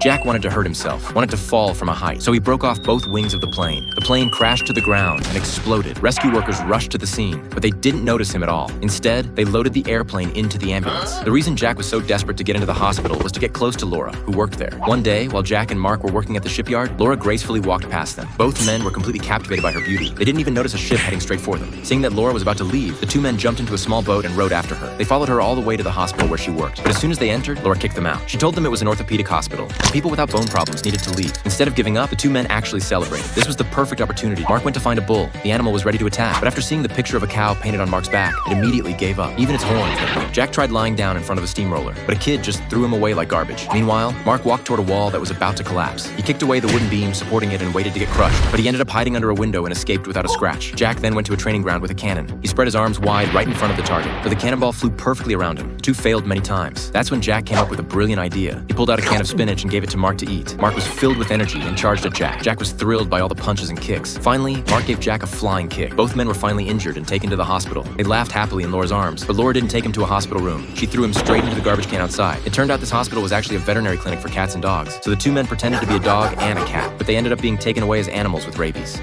Jack wanted to hurt himself, wanted to fall from a height, so he broke off both wings of the plane. The plane crashed to the ground and exploded. Rescue workers rushed to the scene, but they didn't notice him at all. Instead, they loaded the airplane into the ambulance. The reason Jack was so desperate to get into the hospital was to get close to Laura, who worked there. One day, while Jack and Mark were working at the shipyard, Laura gracefully walked past them. Both men were completely captivated by her beauty. They didn't even notice a ship heading straight for them. Seeing that Laura was about to leave, the two men jumped into a small boat and rowed after her. They followed her all the way to the hospital where she worked. But as soon as they entered, Laura kicked them out. She told them it was an orthopedic hospital, and people without bone problems needed to leave. Instead of giving up, the two men actually celebrated. This was the perfect opportunity. Mark went to find a bull. The animal was ready to attack, but after seeing the picture of a cow painted on Mark's back, it immediately gave up. Even its horns. Jack tried lying down in front of a steamroller, but a kid just threw him away like garbage. Meanwhile, Mark walked toward a wall that was about to collapse. He kicked away the wooden beam supporting it and waited to get crushed, but he ended up hiding under a window and escaped without a scratch. Jack then went to a training ground with a cannon. He spread his arms wide right in front of the target, but the cannonball flew perfectly around him. The two failed many times. That's when Jack came up with a brilliant idea. He pulled out a can of spinach and gave it to Mark to eat. Mark was filled with energy and charged at Jack. Jack was thrilled by all the punches and kicks. Finally, Mark gave Jack a flying kick. Both men were finally injured and taken to the hospital. They laughed happily in Laura's arms, but Laura didn't take him to a hospital room. She threw him straight into the garbage can outside. It turned out this hospital was actually a veterinary clinic for cats and dogs, so the two men pretended to be a dog and a cat, but they ended up being taken away as animals with rabies.